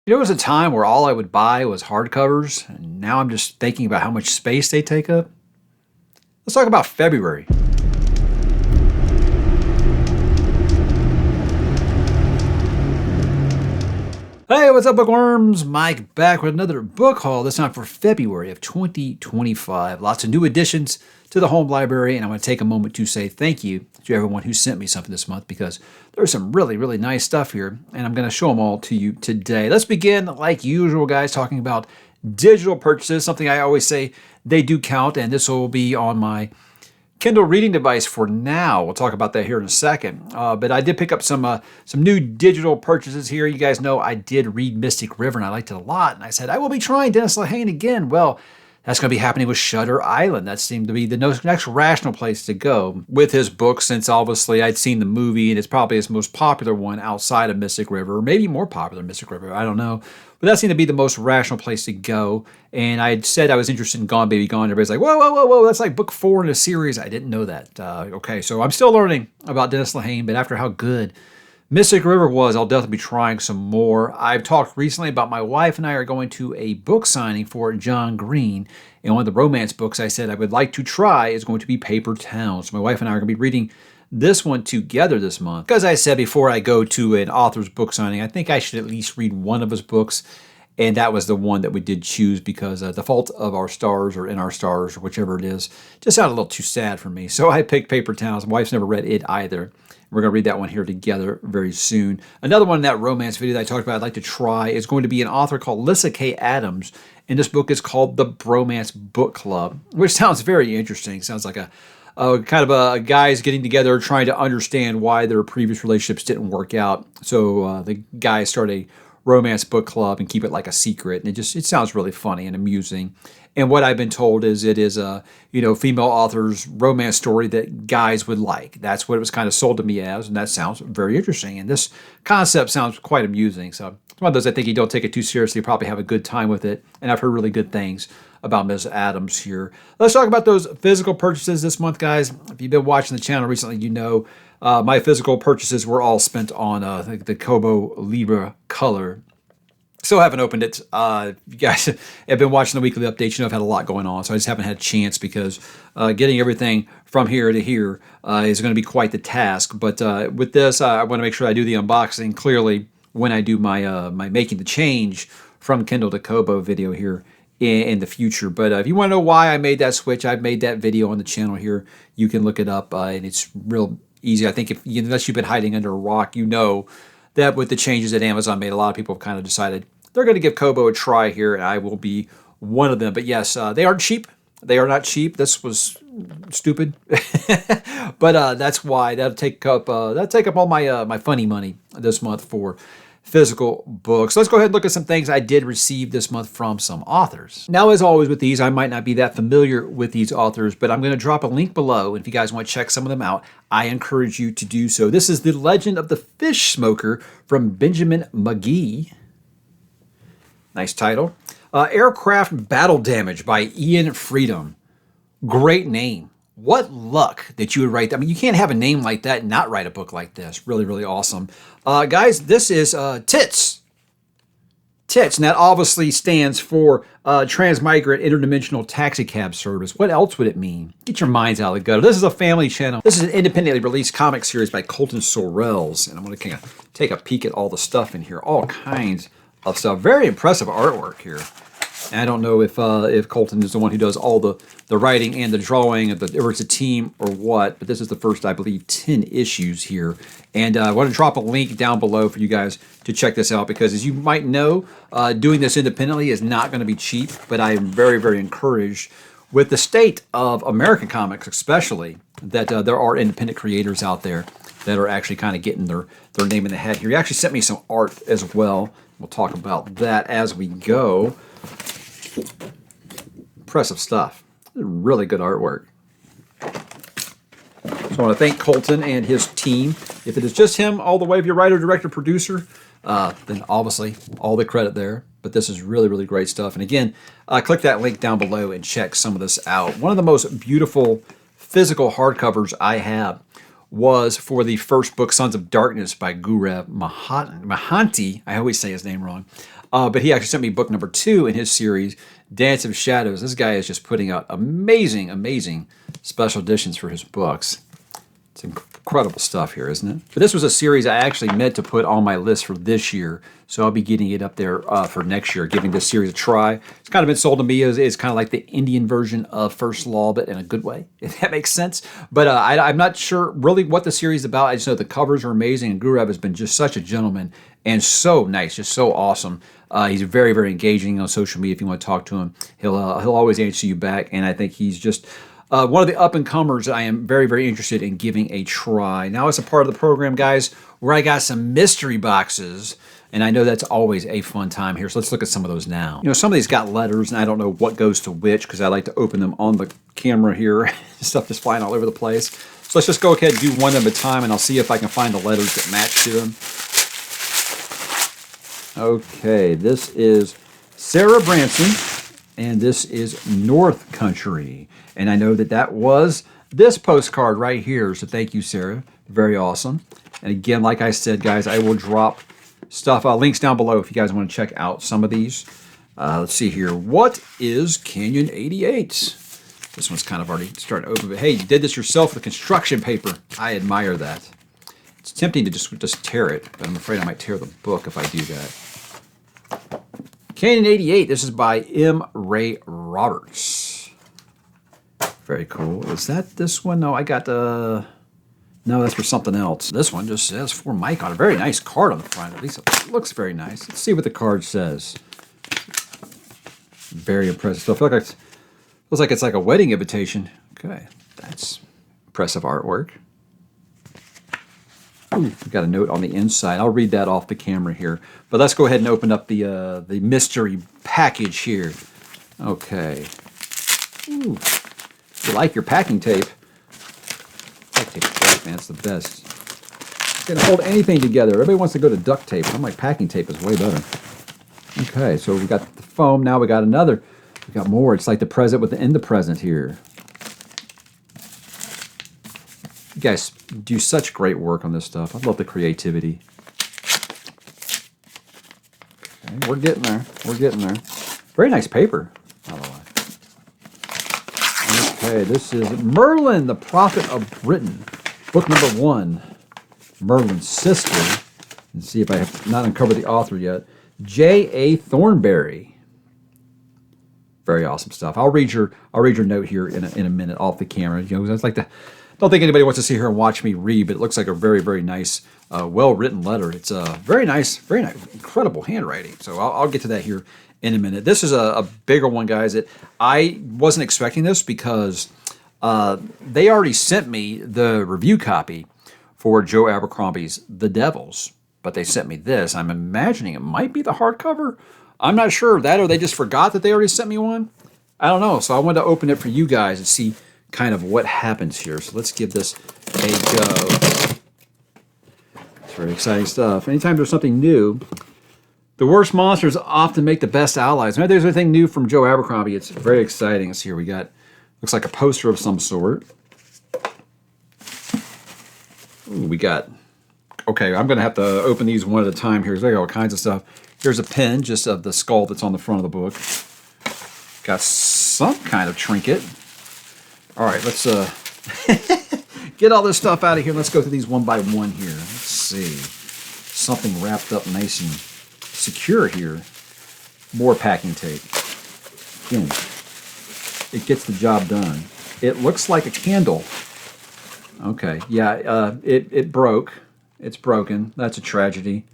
There was a time where all I would buy was hardcovers, and now I'm just thinking about how much space they take up. Let's talk about February. Hey, what's up, bookworms? Mike back with another book haul, this time for February of 2025. Lots of new additions to the home library, and I want to take a moment to say thank you to everyone who sent me something this month because there's some really nice stuff here, and I'm going to show them all to you today. Let's begin, like usual, guys, talking about digital purchases, something I always say they do count, and this will be on my Kindle reading device for now. We'll talk about that here in a second. But I did pick up some new digital purchases here. You guys know I did read Mystic River, and I liked it a lot. And I said, I will be trying Dennis Lehane again. Well, that's going to be happening with Shutter Island. That seemed to be the next rational place to go with his book, since obviously I'd seen the movie, and it's probably his most popular one outside of Mystic River, or maybe more popular than Mystic River. I don't know. But that seemed to be the most rational place to go. And I had said I was interested in Gone Baby Gone. Everybody's like, whoa, that's like book 4 in a series. I didn't know that. Okay, so I'm still learning about Dennis Lehane, but after how good Mystic River was, I'll definitely be trying some more. I've talked recently about my wife and I are going to a book signing for John Green. And one of the romance books I said I would like to try is going to be Paper Town. So my wife and I are going to be reading this one together this month. As I said before I go to an author's book signing, I think I should at least read one of his books. And that was the one that we did choose because The Fault of Our Stars or In Our Stars or whichever it is just sounded a little too sad for me. So I picked Paper Towns. My wife's never read it either. We're going to read that one here together very soon. Another one in that romance video that I talked about I'd like to try is going to be an author called Lyssa Kay Adams. And this book is called The Bromance Book Club, which sounds very interesting. Sounds like a kind of a guys getting together trying to understand why their previous relationships didn't work out. So the guys start a romance book club and keep it like a secret. And it sounds really funny and amusing. And what I've been told is it is a female author's romance story that guys would like. That's what it was kind of sold to me as, and that sounds very interesting. And this concept sounds quite amusing. So it's one of those I think you don't take it too seriously, you probably have a good time with it. And I've heard really good things about Ms. Adams here. Let's talk about those physical purchases this month, guys. If you've been watching the channel recently, you know my physical purchases were all spent on the Kobo Libra color. Still haven't opened it. You guys have been watching the weekly updates. You know I've had a lot going on, so I just haven't had a chance because getting everything from here to here is going to be quite the task. But with this, I want to make sure I do the unboxing clearly when I do my making the change from Kindle to Kobo video here in the future. But if you want to know why I made that switch, I've made that video on the channel here. You can look it up, and it's real easy. I think unless you've been hiding under a rock, you know that with the changes that Amazon made, a lot of people have kind of decided they're going to give Kobo a try here, and I will be one of them. But yes, they aren't cheap. They are not cheap. This was stupid, but that's why that'll take up all my funny money this month for physical books. Let's go ahead and look at some things I did receive this month from some authors. Now, as always with these, I might not be that familiar with these authors, but I'm going to drop a link below. And if you guys want to check some of them out, I encourage you to do so. This is The Legend of the Fish Smoker from Benjamin McGee. Nice title. Aircraft Battle Damage by Ian Freedom. Great name. What luck that you would write that. I mean, you can't have a name like that and not write a book like this. Really awesome. Guys, this is TITS. TITS, and that obviously stands for Transmigrant Interdimensional Taxicab Service. What else would it mean? Get your minds out of the gutter. This is a family channel. This is an independently released comic series by Colton Sorrells, and I'm going to kind of take a peek at all the stuff in here. All kinds of stuff. Very impressive artwork here. And I don't know if Colton is the one who does all the writing and the drawing, or it's a team or what, but this is the first, I believe, 10 issues here. And I want to drop a link down below for you guys to check this out because, as you might know, doing this independently is not going to be cheap, but I am very encouraged with the state of American comics especially, that there are independent creators out there that are actually kind of getting their name in the hat here. He actually sent me some art as well. We'll talk about that as we go. Impressive stuff. Really good artwork. So I want to thank Colton and his team. If it is just him all the way, if you're writer, director, producer, then obviously all the credit there. But this is really great stuff. And again, click that link down below and check some of this out. One of the most beautiful physical hardcovers I have was for the first book, Sons of Darkness by Gaurav Mohanty. I always say his name wrong. But he actually sent me book number 2 in his series, Dance of Shadows. This guy is just putting out amazing, amazing special editions for his books. It's incredible stuff here, isn't it? But this was a series I actually meant to put on my list for this year, so I'll be getting it up there for next year, giving this series a try. It's kind of been sold to me as it's kind of like the Indian version of First Law, but in a good way, if that makes sense. But I'm not sure really what the series is about. I just know the covers are amazing, and Guru has been just such a gentleman and so nice, just so awesome. He's very, very engaging on social media. If you want to talk to him, he'll always answer you back, and I think he's just one of the up-and-comers I am very, very interested in giving a try. Now it's a part of the program, guys, where I got some mystery boxes, and I know that's always a fun time here, so let's look at some of those now. You know, some of these got letters, and I don't know what goes to which, because I like to open them on the camera here. Stuff just flying all over the place. So let's just go ahead and do one at a time, and I'll see if I can find the letters that match to them. Okay, this is Sarah Branson, and this is North Country. And I know that was this postcard right here, so thank you, Sarah. Very awesome. And again, like I said, guys, I will drop stuff, links down below if you guys want to check out some of these. Let's see here. What is Canyon 88? This one's kind of already starting to open, but hey, you did this yourself with construction paper. I admire that. It's tempting to just tear it, but I'm afraid I might tear the book if I do that. Canyon 88, this is by M. Ray Roberts. Very cool. Is that this one? No, I got no, that's for something else. This one just says for Mike on a very nice card on the front. At least it looks very nice. Let's see what the card says. Very impressive. So I feel like feels like it's like a wedding invitation. Okay, that's impressive artwork. Ooh, we've got a note on the inside. I'll read that off the camera here. But let's go ahead and open up the mystery package here. Okay. Ooh. If you like your packing tape, duct tape's great, man. It's the best. It's going to hold anything together. Everybody wants to go to duct tape. I'm like, packing tape is way better. Okay, so we got the foam. Now we got another. We got more. It's like the present within the present here. You guys do such great work on this stuff. I love the creativity. Okay, we're getting there. We're getting there. Very nice paper, by the way. Okay, this is Merlin, the Prophet of Britain. Book number 1. Merlin's sister. And see if I have not uncovered the author yet. J.A. Thornberry. Very awesome stuff. I'll read your note here in a minute off the camera. You know, it's like don't think anybody wants to sit here and watch me read, but it looks like a very, very nice, well-written letter. It's very nice, incredible handwriting. So I'll get to that here in a minute. This is a bigger one, guys. That I wasn't expecting this because they already sent me the review copy for Joe Abercrombie's The Devils, but they sent me this. I'm imagining it might be the hardcover. I'm not sure of that, or they just forgot that they already sent me one. I don't know. So I wanted to open it for you guys and see kind of what happens here. So let's give this a go. It's very exciting stuff. Anytime there's something new, the worst monsters often make the best allies. Whenever there's anything new from Joe Abercrombie, it's very exciting. Let's see here. We got, looks like a poster of some sort. Ooh, we got, okay, I'm going to have to open these one at a time here. There's all kinds of stuff. Here's a pen just of the skull that's on the front of the book. Got some kind of trinket. All right, let's get all this stuff out of here. Let's go through these one by one here. Let's see. Something wrapped up nice and secure here. More packing tape. Again, it gets the job done. It looks like a candle. Okay, yeah, it broke. It's broken. That's a tragedy.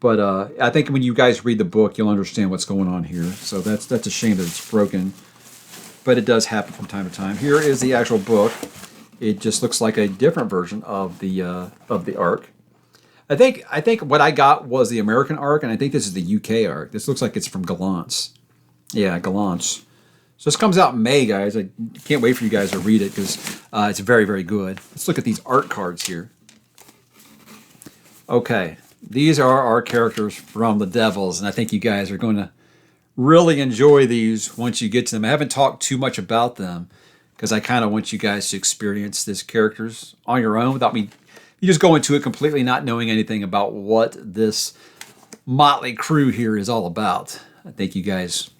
But I think when you guys read the book, you'll understand what's going on here. So that's a shame that it's broken. But it does happen from time to time. Here is the actual book. It just looks like a different version of the arc. I think what I got was the American arc, and I think this is the UK arc. This looks like it's from Gallant's. Yeah, Gallant's. So this comes out in May, guys. I can't wait for you guys to read it because it's very, very good. Let's look at these art cards here. Okay, these are our characters from The Devils, and I think you guys are going to really enjoy these once you get to them. I haven't talked too much about them because I kind of want you guys to experience these characters on your own without me. You just go into it completely not knowing anything about what this motley crew here is all about. I think you guys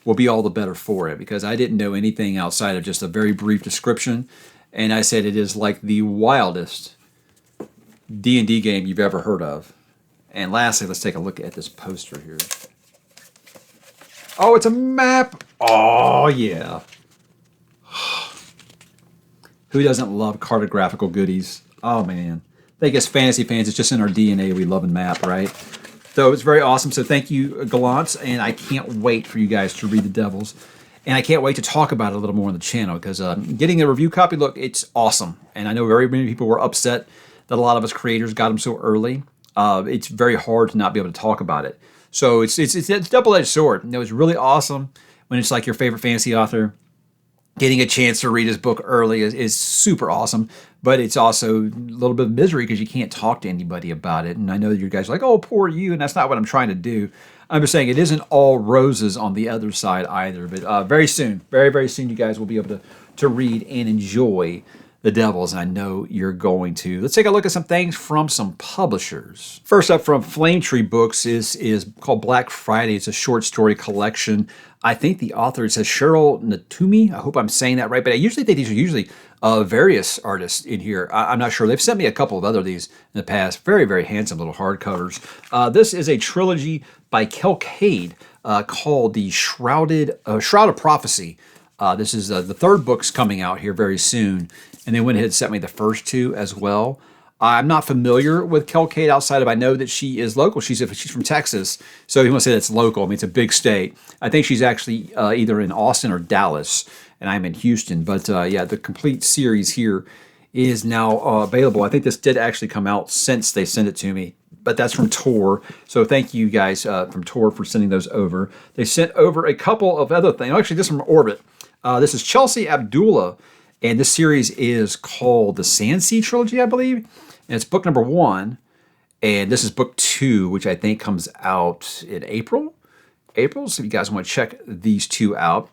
will be all the better for it, because I didn't know anything outside of just a very brief description. And I said it is like the wildest D&D game you've ever heard of. And lastly, let's take a look at this poster here. Oh, it's a map. Oh, yeah. Who doesn't love cartographical goodies? Oh, man. I think as fantasy fans, it's just in our DNA. We love a map, right? So it's very awesome. So thank you, 𝕤𝕠𝕠𝕜𝕤, and I can't wait for you guys to read The Devils. And I can't wait to talk about it a little more on the channel, because getting a review copy, look, it's awesome. And I know very many people were upset that a lot of us creators got them so early. It's very hard to not be able to talk about it. So it's a double-edged sword. You know, it's really awesome when it's like your favorite fantasy author. Getting a chance to read his book early is super awesome, but it's also a little bit of misery because you can't talk to anybody about it. And I know that you guys are like, oh, poor you, and that's not what I'm trying to do. I'm just saying it isn't all roses on the other side either. But very soon, very, very soon, you guys will be able to read and enjoy The Devils, and I know you're going to. Let's take a look at some things from some publishers. First up from Flame Tree Books is called Black Friday. It's a short story collection. I think the author says ℙ𝕦𝕤𝕤𝕤𝕤. I hope I'm saying that right, but I usually think these are various artists in here. I'm not sure. They've sent me a couple of other of these in the past. Very, very handsome little hardcovers. This is a trilogy by ℙ𝕦𝕤𝕤𝕤 called the Shroud of Prophecy. This is the third book's coming out here very soon. And they went ahead and sent me the first two as well. I'm not familiar with ℙ𝕦𝕤𝕤𝕤 outside of I know that she is local. She's from Texas, so you want to say that's local. I mean, it's a big state. I think she's actually either in Austin or Dallas, and I'm in Houston. But yeah, the complete series here is now available. I think this did actually come out since they sent it to me, but that's from Tor. So thank you guys from Tor for sending those over. They sent over a couple of other things. Actually, this is from Orbit. This is Chelsea Abdullah. And this series is called the Sandsea Trilogy, I believe. And it's book number 1. And this is book 2, which I think comes out in April. So if you guys want to check these two out.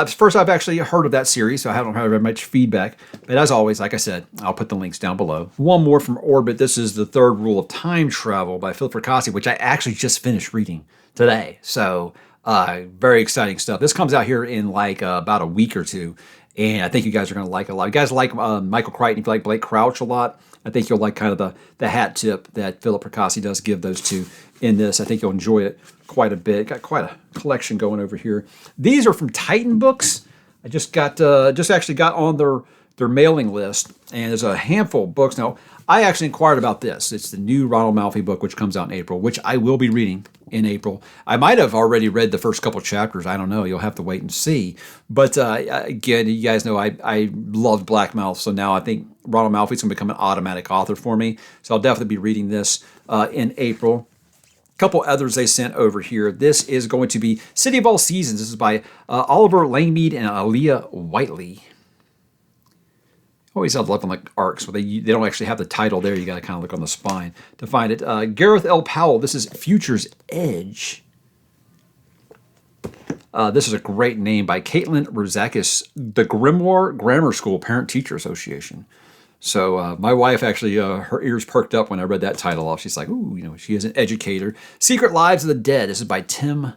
First, I've actually heard of that series, so I haven't heard very much feedback. But as always, like I said, I'll put the links down below. One more from Orbit. This is The Third Rule of Time Travel by Philip Fracassi, which I actually just finished reading today. So very exciting stuff. This comes out here in like about a week or two. And I think you guys are going to like it a lot. You guys like Michael Crichton, if you like Blake Crouch a lot, I think you'll like kind of the hat tip that Philip Fracassi does give those two in this. I think you'll enjoy it quite a bit. Got quite a collection going over here. These are from Titan Books. I just actually got on their mailing list, and there's a handful of books. Now, I actually inquired about this. It's the new Ronald Malfi book, which comes out in April, which I will be reading in April. I might have already read the first couple chapters. I don't know. You'll have to wait and see. But again, you guys know I loved Black Mouth, so now I think Ronald Malfi's going to become an automatic author for me. So I'll definitely be reading this in April. A couple others they sent over here. This is going to be City of All Seasons. This is by Oliver Langmead and Aaliyah Whiteley. Always love on the arcs, but they don't actually have the title there. You got to kind of look on the spine to find it. Gareth L. Powell. This is Future's Edge. This is a great name by Caitlin Rozakis, the Grimoire Grammar School Parent-Teacher Association. So my wife actually, her ears perked up when I read that title off. She's like, ooh, you know, she is an educator. Secret Lives of the Dead. This is by Tim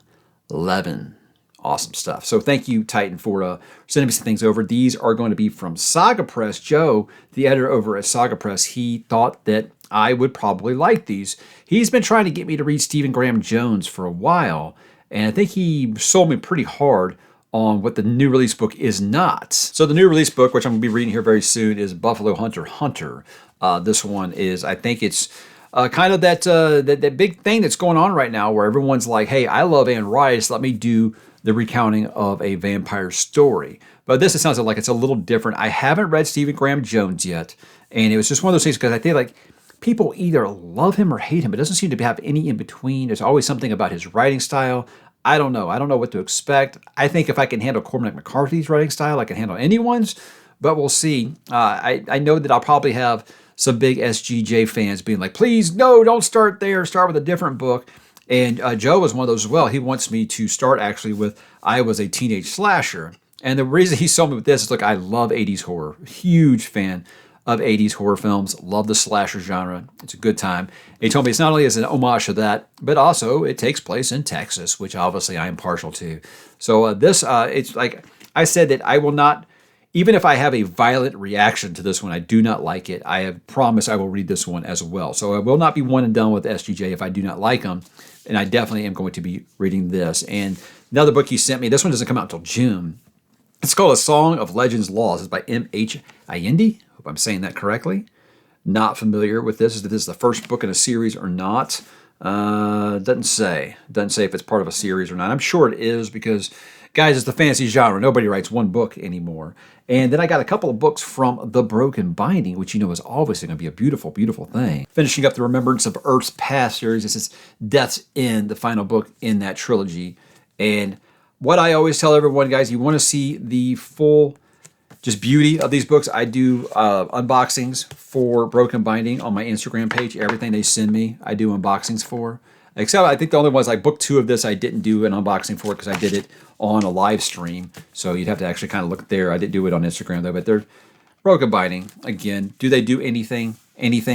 Levin. Awesome stuff. So thank you, Titan, for sending me some things over. These are going to be from Saga Press. Joe, the editor over at Saga Press, he thought that I would probably like these. He's been trying to get me to read Stephen Graham Jones for a while, and I think he sold me pretty hard on what the new release book is not. So the new release book, which I'm going to be reading here very soon, is Buffalo Hunter Hunter. This one is, I think it's kind of that big thing that's going on right now where everyone's like, hey, I love Anne Rice, let me do the recounting of a vampire story. But this, it sounds like it's a little different. I haven't read Stephen Graham Jones yet, and it was just one of those things because I feel like people either love him or hate him. It doesn't seem to have any in between. There's always something about his writing style. I don't know. I don't know what to expect. I think if I can handle Cormac McCarthy's writing style, I can handle anyone's, but we'll see. I know that I'll probably have some big SGJ fans being like, please, no, don't start there. Start with a different book. And Joe was one of those as well. He wants me to start actually with I Was a Teenage Slasher. And the reason he sold me with this is, look, I love 80s horror. Huge fan of 80s horror films. Love the slasher genre. It's a good time. He told me it's not only as an homage to that, but also it takes place in Texas, which obviously I am partial to. So it's like I said that I will not, even if I have a violent reaction to this one, I do not like it. I have promised I will read this one as well. So I will not be one and done with SGJ if I do not like them. And I definitely am going to be reading this. And another book he sent me, this one doesn't come out until June. It's called A Song of Legends Laws. It's by ℙ𝕦𝕤𝕤𝕤𝕤. Hope I'm saying that correctly. Not familiar with this. Is this the first book in a series or not? Doesn't say. Doesn't say if it's part of a series or not. I'm sure it is because, guys, it's the fantasy genre. Nobody writes one book anymore. And then I got a couple of books from The Broken Binding, which you know is obviously going to be a beautiful, beautiful thing. Finishing up the Remembrance of Earth's Past series. This is Death's End, the final book in that trilogy. And what I always tell everyone, guys, you want to see the full just beauty of these books. I do unboxings for Broken Binding on my Instagram page. Everything they send me, I do unboxings for. Except I think the only ones, like book 2 of this, I didn't do an unboxing for because I did it on a live stream. So you'd have to actually kind of look there. I didn't do it on Instagram though, but they're Broken Binding. Again, do they do anything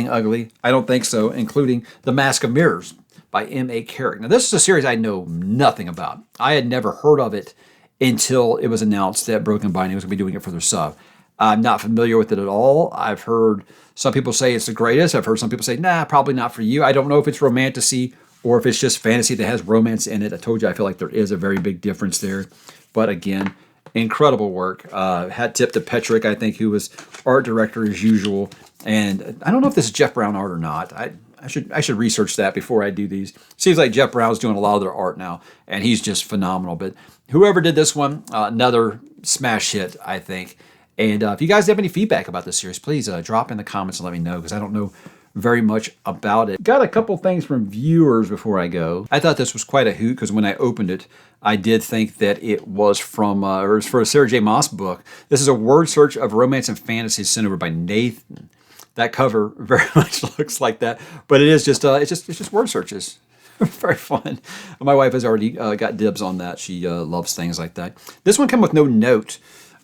ugly? I don't think so, including The Mask of Mirrors by M.A. Carrick. Now this is a series I know nothing about. I had never heard of it until it was announced that Broken Binding was going to be doing it for their sub. I'm not familiar with it at all. I've heard some people say it's the greatest. I've heard some people say, nah, probably not for you. I don't know if it's romantasy or if it's just fantasy that has romance in it. I told you I feel like there is a very big difference there. But again, incredible work. Hat tip to Petrick, I think, who was art director as usual. And I don't know if this is Jeff Brown art or not. I should research that before I do these. Seems like Jeff Brown's doing a lot of their art now, and he's just phenomenal. But whoever did this one, another smash hit, I think. And if you guys have any feedback about this series, please drop in the comments and let me know, because I don't know very much about it. Got a couple things from viewers before I go. I thought this was quite a hoot because when I opened it, I did think that it was from, or it was for a Sarah J. Maas book. This is a word search of romance and fantasy sent over by Nathan. That cover very much looks like that, but it is just, it's just word searches. Very fun. My wife has already got dibs on that. She loves things like that. This one came with no note,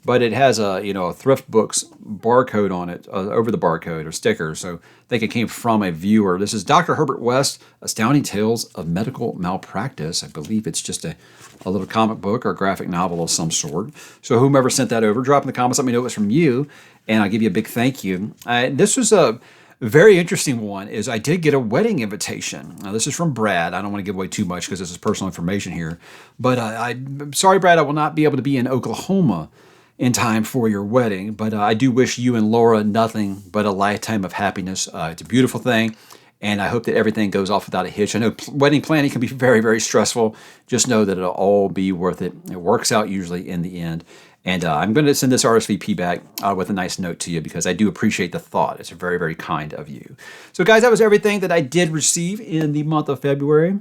but it has a thrift books barcode on it, over the barcode or sticker. So I think it came from a viewer. This is Dr. Herbert West, Astounding Tales of Medical Malpractice. I believe it's just a little comic book or graphic novel of some sort. So whomever sent that over, drop in the comments, let me know it was from you, and I'll give you a big thank you. This was a very interesting one. Is I did get a wedding invitation. Now this is from Brad. I don't want to give away too much because this is personal information here. But I'm sorry, Brad, I will not be able to be in Oklahoma in time for your wedding, but I do wish you and Laura nothing but a lifetime of happiness. It's a beautiful thing, and I hope that everything goes off without a hitch. I know wedding planning can be very, very stressful. Just know that it'll all be worth it. It works out usually in the end. And I'm going to send this RSVP back with a nice note to you because I do appreciate the thought. It's very, very kind of you. So guys, that was everything that I did receive in the month of February.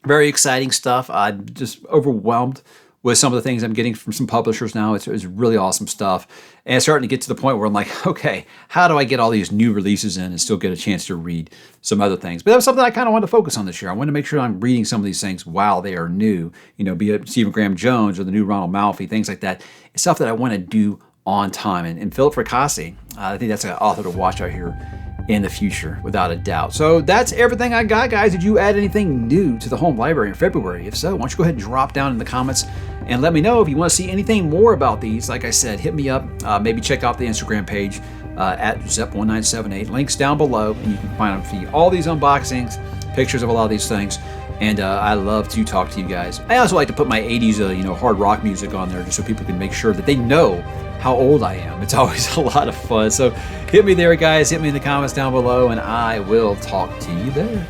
Very exciting stuff. I'm just overwhelmed with some of the things I'm getting from some publishers now. It's really awesome stuff. And it's starting to get to the point where I'm like, okay, how do I get all these new releases in and still get a chance to read some other things? But that was something I kind of wanted to focus on this year. I wanted to make sure I'm reading some of these things while they are new, be it Stephen Graham Jones or the new Ronald Malfi, things like that. It's stuff that I want to do on time. And Philip Fracassi, I think that's an author to watch out here in the future, without a doubt. So that's everything I got, guys. Did you add anything new to the home library in February? If so, why don't you go ahead and drop down in the comments and let me know. If you want to see anything more about these, like I said, hit me up. Maybe check out the Instagram page at Zep1978. Links down below, and you can find them for all these unboxings, pictures of a lot of these things. And I love to talk to you guys. I also like to put my 80s, hard rock music on there just so people can make sure that they know how old I am. It's always a lot of fun. So hit me there, guys. Hit me in the comments down below, and I will talk to you there.